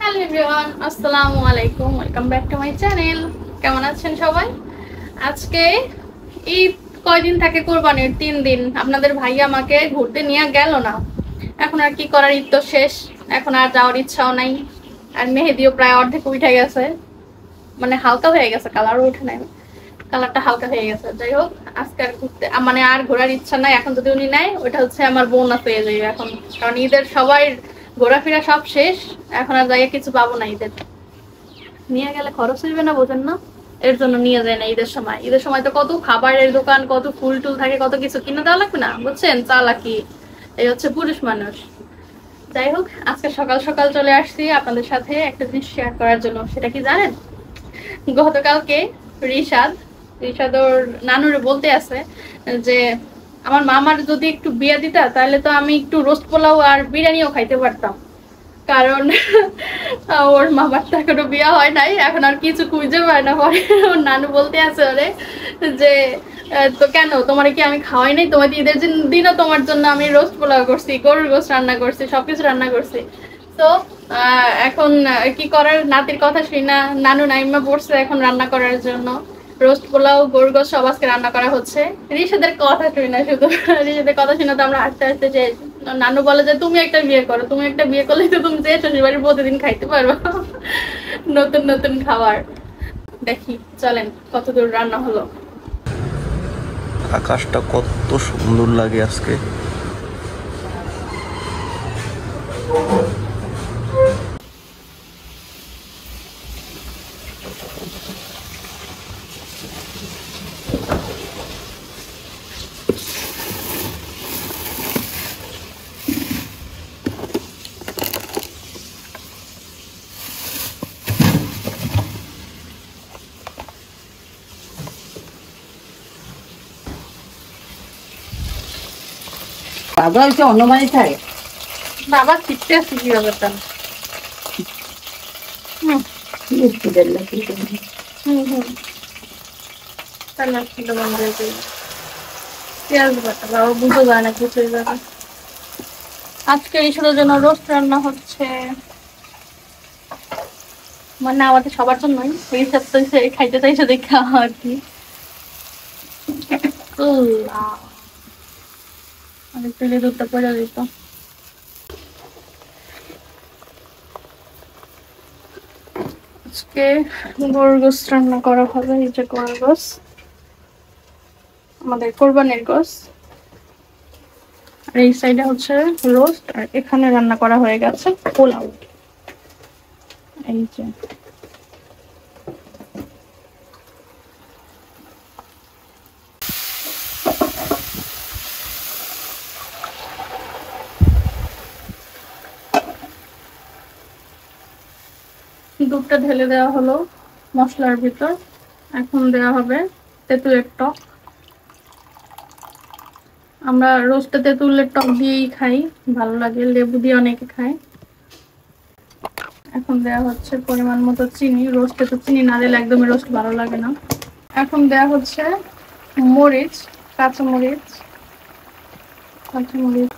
Hello everyone, আসসালামু আলাইকুম। Welcome back to my channel. কেমন আছেন সবাই? আজকে ঈদ কয়দিন থাকে, কোরবানির 3 দিন। আপনাদের ভাই আমাকে ঘুরতে নিয়ে গেল না। এখন আর কি করার, ঈদ তো শেষ, এখন আর যাওয়ার ইচ্ছাও নাই। আর মেহেদিও প্রায় অর্ধেক উঠে গেছে, মানে হালকা হয়ে গেছে, কালারও উঠে নাই, কালারটা হালকা হয়ে গেছে। যাই হোক, আজকে আর ঘুরতে মানে আর ঘোরার ইচ্ছা নাই। এখন যদি উনি নেয়, ওইটা হচ্ছে আমার বোনাস হয়ে যাবে এখন, কারণ ঈদের সবাই ঘোরাফেরা সব শেষ। এখন আর যাইয়া কিছু পাবো না। ঈদের নিয়ে গেলে খরচ হইবে না, বোঝেন না? এর জন্য নিয়ে যায় না ঈদের সময়। ঈদের সময় তো কত খাবারের দোকান, কত ফুল টুল থাকে, কত কিছু কিনে দেওয়া লাগবে না, বুঝছেন? চালাকি, এই হচ্ছে পুরুষ মানুষ। যাই হোক, আজকে সকাল সকাল চলে আসছি আপনাদের সাথে একটা জিনিস শেয়ার করার জন্য। সেটা কি জানেন? গতকালকে রিশাদ রিশাদ ওর নানুরে বলতে আছে যে আমার মামার যদি একটু বিয়ে দিতা, তাহলে তো আমি একটু রোস্ট পোলাও আর বিরিয়ানিও খাইতে পারতাম। কারণ ওর মামার তো এখনো বিয়ে হয় নাই, এখন আর কিছু খুঁজে পায় না। পরে ওর নানু বলতে আছে ওরে যে তো কেন, তোমার কি আমি খাওয়াই নাই? তোমার ঈদের দিনও তোমার জন্য আমি রোস্ট পোলাও করছি, গরুর গোস্ত রান্না করছি, সবকিছু রান্না করছি। তো এখন কি করার, নাতির কথা শুই না, নানু নাইমা পড়ছে এখন রান্না করার জন্য। রোস্ট পোলাও, গরুর গোস্ত সব আজকে রান্না করা হচ্ছে। রিশাদের কথা শুই না শুধু, রিশাদের কথা শুনে তো আমরা হাসতে হাসতে যে নানু বলে যে তুমি একটা বিয়ে করো, তুমি একটা বিয়ে করলে তো তুমি যে শ্বশুর বাড়ির প্রতিদিন খাইতে পারবো নতুন নতুন খাবার। দেখি চলেন কতদূর রান্না হলো। আকাশটা কত সুন্দর লাগে আজকে। বাবা হচ্ছে অন্য বাড়ি থাকে। বাবা শিখতে আসছি কি ব্যাপারটা। হুম হুম হুম তাহলে কিলো বান্ধব পেঁয়াজ বাটা, বাবা বুঝতে যায় না কিছুই যাবে। আজকে ঈশ্বরের জন্য রোস্ট রান্না হচ্ছে, মানে আমাদের সবার জন্যই। এই সপ্তাহে খাইতে চাইছে দেখা আর কি। অনেক তেলে দুধটা পড়ে দিত। আজকে গরুর গোস্ত রান্না করা হবে। এই যে গরুর গোস্ত, আমাদের কোরবানির গোস্ত। আর এই সাইডে হচ্ছে রোস্ট, আর এখানে রান্না করা হয়ে গেছে পোলাও। এই যে দুধটা ঢেলে দেওয়া হলো মশলার ভিতর। এখন দেওয়া হবে তেঁতুলের টক। আমরা রোস্টে তেঁতুলের টক দিয়েই খাই, ভালো লাগে। লেবু দিয়ে অনেকে খায়। এখন দেওয়া হচ্ছে পরিমাণ মতো চিনি। রোস্টে তো চিনি না দিলে একদমই রোস্ট ভালো লাগে না। এখন দেওয়া হচ্ছে মরিচ, কাঁচামরিচ, কাঁচামরিচ।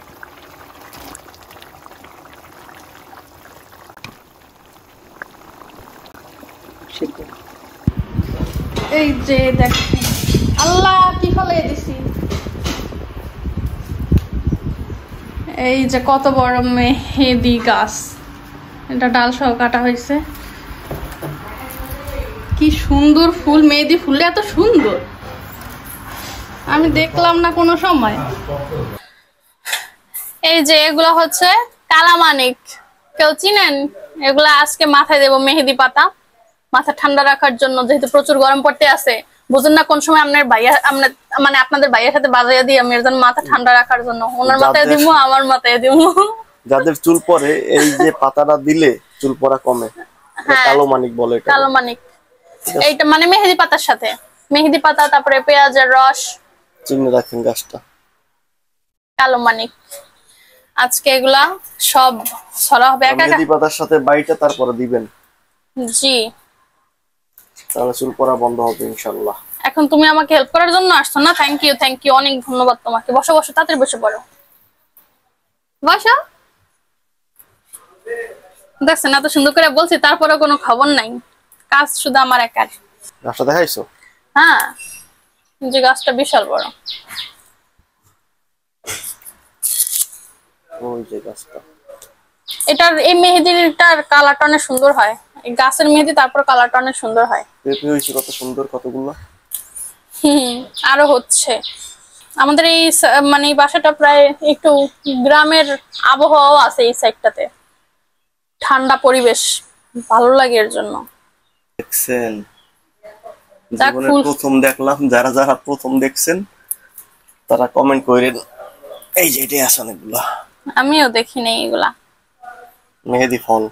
এই যে দেখেন, আল্লাহ কি ফলে দিছি। এই যে কত বড় মেহেদি গাছ, এটা ডাল সহ কাটা হয়েছে। কি সুন্দর ফুল, মেহেদি ফুলটা এত সুন্দর আমি দেখলাম না কোনো সময়। এই যে এগুলো হচ্ছে কালামানিক, কেউ চিনেন? এগুলা আজকে মাথায় দেবো, মেহেদি পাতা। মাথা ঠান্ডা রাখার জন্য, যেহেতু প্রচুর গরম পড়তে আছে। বুঝুন না কোন সময় আপনার ভাইয়া, মানে আপনাদের ভাইয়ের সাথে বাজাইয়া দিই আমি, এর জন্য মাথা ঠান্ডা রাখার জন্য। ওনার মাথায় দিব, আমার মাথায় দিব। যাদের চুল পড়ে এই যে পাতাটা দিলে চুল পড়া কমে। হ্যাঁ, কালো মানিক বলে এটা। কালো মানিক। এইটা মানে মেহেদি পাতার সাথে, মেহেদি পাতা, তারপরে পেঁয়াজের রস। চিনে রাখেন গাছটা। কালো মানিক। আজকে এগুলা সব ছড়া হবে একা একা। মেহেদি পাতার সাথে বাইটা তারপরে দিবেন, জি। তাহলে চুল পড়া বন্ধ হবে ইনশাআল্লাহ। এখন তুমি আমাকে হেল্প করার জন্য আসছো না? থ্যাংক ইউ, থ্যাংক ইউ, অনেক ধন্যবাদ তোমাকে। বসো বসো, তাড়াতাড়ি বসে পড়ো, বসো। দেখছেন এত সুন্দর করে বলছি, তারপরে কোনো খবর নাই। কাজ শুধু আমার একার। গাছটা দেখাইছো? হ্যাঁ, যে গাছটা বিশাল বড়। ওই যে গাছটা। এটার এই মেহেদিটার কালারটা অনেক সুন্দর হয়। এই গাছের মেহেদি, তারপর কালারটা অনেক সুন্দর হয়। পেঁপে হয়েছে কত সুন্দর, কতগুলো। আরো হচ্ছে। আমাদের এই মানে এই বাসাটা প্রায় একটু গ্রামের আবহাওয়াও আছে এই সাইডটাতে, ঠান্ডা পরিবেশ, ভালো লাগে এর জন্য। দেখছেন, জীবনে প্রথম দেখলাম। যারা যারা প্রথম দেখছেন তারা কমেন্ট করেন। এই যে এটাই আছে অনেকগুলো। আমিও দেখিনি এগুলা। মেহেদি ফল।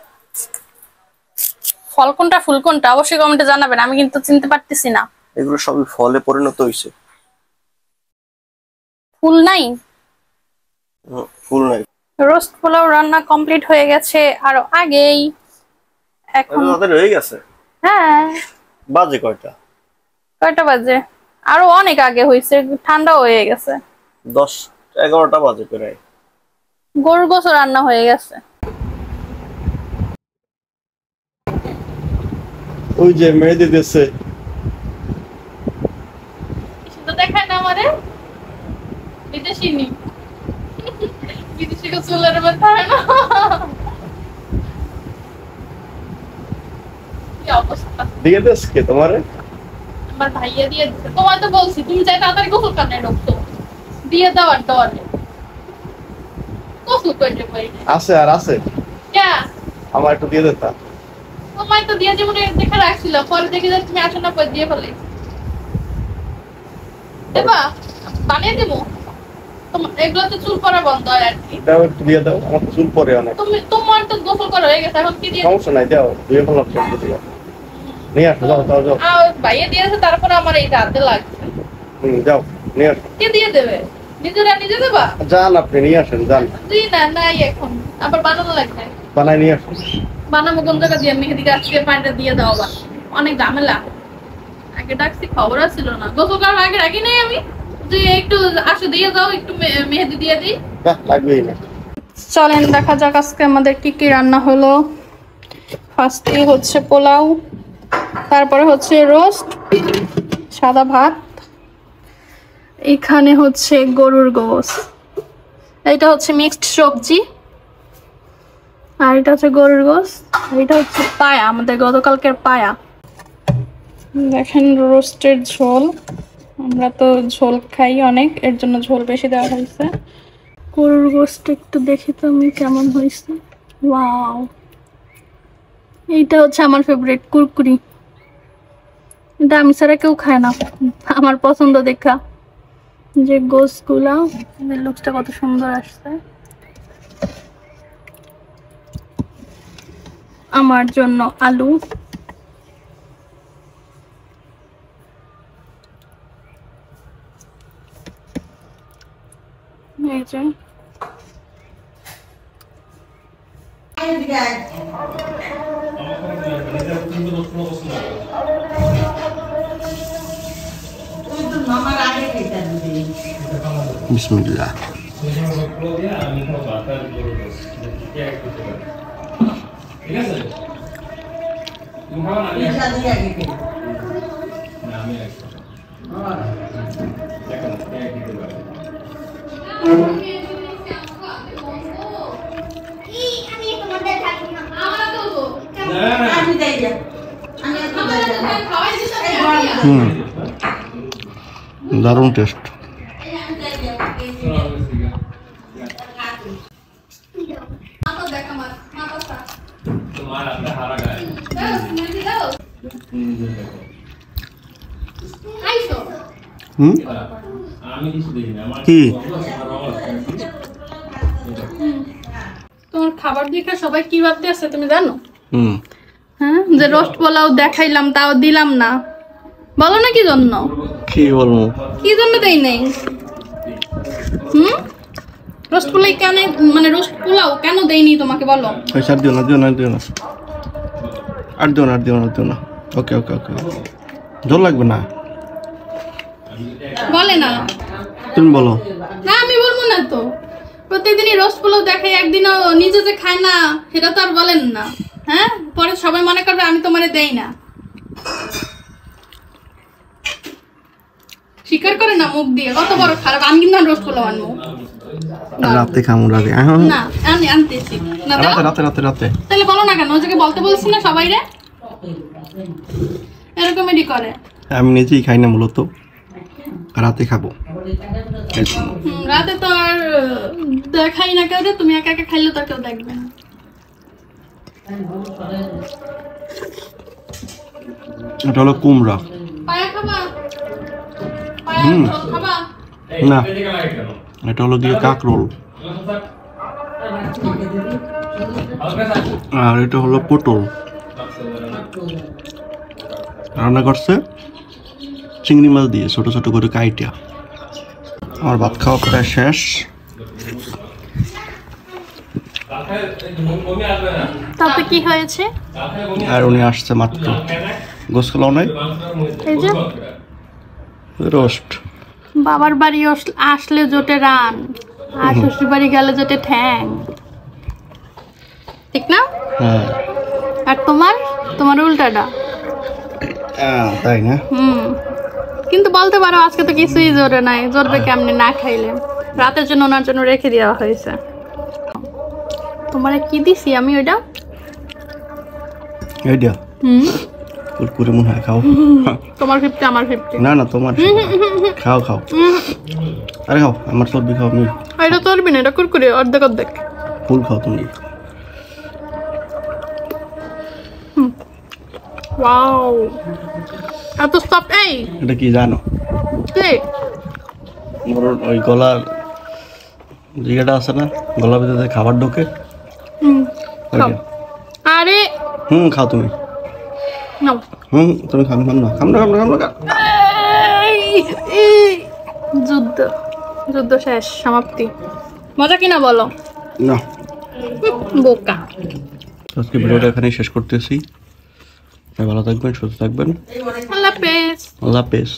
ফল কোনটা ফুল কোনটা অবশ্যই কমেন্টে জানাবেন, আমি কিন্তু চিনতে পারতেছি না। এগুলো সবই ফলে পরিণত হয়েছে। ফুল নাই? ফুল নাই। রোস্ট পোলাও রান্না কমপ্লিট হয়ে গেছে আরো আগেই। এখন আমাদের হয়ে গেছে। হ্যাঁ, বাজে কয়টা? কয়টা বাজে? আরো অনেক আগে হয়েছে, ঠান্ডাও হয়ে গেছে। 10-11টা বাজে প্রায়। গরুর গোশত রান্না হয়ে গেছে। ওই যে মেহেদি দিতেছে। শুধু দেখায় না আমারে বিদেশি নি, বিদেশি গোসলের ব্যথা হয় না। কি অবস্থা দিয়ে দেস কে তোমারে? আমার ভাইয়া দিয়ে দিচ্ছে। তোমার তো বলছি তুমি যাই তাড়াতাড়ি গোসল কানে ঢুকতো, দিয়ে দেওয়ার ডরে গোসল করে পাই। আছে আর আছে। ক্যা আমার একটু দিয়ে দেতা। তোমায় তো দিয়ে যেমন দেখে রাখছিল, পরে দেখে যে তুমি আসো না, পরে দিয়ে ফেলে দেবা, বানিয়ে দেবো। তোমার এগুলো তো চুল পড়া বন্ধ হয় আর কি। দাও একটু দিয়ে দাও, আমার চুল পড়ে অনেক। তোমার তো গোসল করা হয়ে গেছে, এখন কি দিয়ে? সমস্যা নাই, দাও দিয়ে ফেলাম চুল দিয়ে। নিয়ে আসো, যাও যাও যাও। ভাইয়া দিয়েছে, তারপরে আমার এই হাতে লাগছে। যাও নিয়ে আসো। কে দিয়ে দেবে? নিজেরা নিজে দেবা? যান আপনি নিয়ে আসেন, যান। জি না, নাই এখন আবার বানানো লাগবে। বানাই নিয়ে আসুন। বানাবো কোন জায়গা দিয়ে? মেহেদি গাছকে পানিটা দিয়ে দাও, আবার অনেক ঝামেলা। আগে ডাকছি, খবর ছিল না। গোসল করার আগে রাখি নাই আমি যে একটু আসো দিয়ে যাও, একটু মেহেদি দিয়ে দিই। লাগবেই না। চলেন দেখা যাক আজকে আমাদের কি কি রান্না হলো। ফার্স্টে হচ্ছে পোলাও, তারপরে হচ্ছে রোস্ট, সাদা ভাত, এখানে হচ্ছে গরুর গোশত, এটা হচ্ছে মিক্সড সবজি, আর এটা হচ্ছে গরুর গোশত, আর এটা হচ্ছে পায়া, আমাদের গতকালকের পায়া। দেখেন রোস্টের ঝোল, আমরা তো ঝোল খাই অনেক, এর জন্য ঝোল বেশি দেওয়া হয়েছে। গরুর গোশত একটু দেখি তো আমি কেমন হয়েছে। ওয়াও, এইটা হচ্ছে আমার ফেভারিট, কুরকুরি। এটা আমি ছাড়া কেউ খায় না, আমার পছন্দ দেখা। যে গোশতগুলা, লুকসটা কত সুন্দর আসছে। আমার জন্য আলু, এই যে বিসমিল্লাহ। দারুণ টেস্ট। কি তোমার খাবার দেখে সবাই কি ভাবতে আছে তুমি জানো? হ্যাঁ, যে রোস্ট পোলাও দেখাইলাম তাও দিলাম না, বলো না কি জন্য? কি বলবো, কি জন্য দেই নাই? রোস্ট পোলাই কেন, মানে রোস্ট পোলাও কেন দেইনি তোমাকে বলো? আর দিও না, দিও না, দিও না, আর দিও না, আর দিও না, দিও না। ওকে ওকে ওকে, জল লাগবে না, বলে না। তুমি বলো। না আমি বলবো না তো, প্রতিদিনই রোস্ট পোলাও দেখে, একদিনও নিজে যে খায় না সেটা তো আর বলেন না। হ্যাঁ, পরে সবাই মনে করবে আমি তোমারে দেই না। স্বীকার করে না মুখ দিয়ে, কত বড় খারাপ। আমি কিন্তু রোস্ট পোলাও আনবো রাতে খামু রাতে। না, আমি আনতেছি না। রাতে তাহলে বলো না কেন? ওকে বলতে বলছি না সবাই রে, এরকমই করে। আমি নিজেই খাই না মূলত, রাতে খাবো। রাতে তো আর দেখাই না কেউ রে, তুমি একা একা খাইলে তো কেউ দেখবে না। এটা হলো কুমড়া। পায়া খাবা? খাবা না, এটা হলো গিয়ে কাকরোল, আর এটা হলো পটল। রান্না করছে চিংড়ি মাছ দিয়ে ছোট ছোট করে কাইটা। আমার ভাত খাওয়া প্রায় শেষ। তাতে কি হয়েছে? আর উনি আসছে মাত্র, গোসল নাই, এই যে রোস্ট। বাবার বাড়ি আসলে জোটে রান, আর শ্বশুর বাড়ি গেলে জোটে ঠ্যাং, ঠিক না? হ্যাঁ। আর তোমার উল্টাটা। তাই না? কিন্তু বলতে পারো আজকে তো কিছুই জোরে নাই, জোরবে কেমনে না খাইলে? রাতের জন্য ওনার জন্য রেখে দেওয়া হয়েছে। তোমারে কি দিছি আমি ওইটা? এইটা কুরকুরে মনে হয়, খাও। তোমার 50 আমার 50। না না, তোমার খাও খাও। আরে খাও, আমার চর্বি খাও। আমি এটা চর্বি না, এটা কুরকুরে, অর্ধেক অর্ধেক। ফুল খাও তুমি। ওয়াও, এত সফট। এই এটা কি জানো? কি? ওই গলার জায়গাটা আছে না, গলার ভিতরে খাবার ঢোকে। খাও। আরে খাও তুমি। নাও। তুমি খাম না, খাম না। যুদ্ধ শেষ, সমাপ্তি। মজা কিনা বলো না। বোকা। আজকে ভিডিওটা এখানেই শেষ করতেছি। ভালো থাকবেন, সুস্থ থাকবেন। আল্লাহ হাফেজ। আল্লাহ হাফেজ।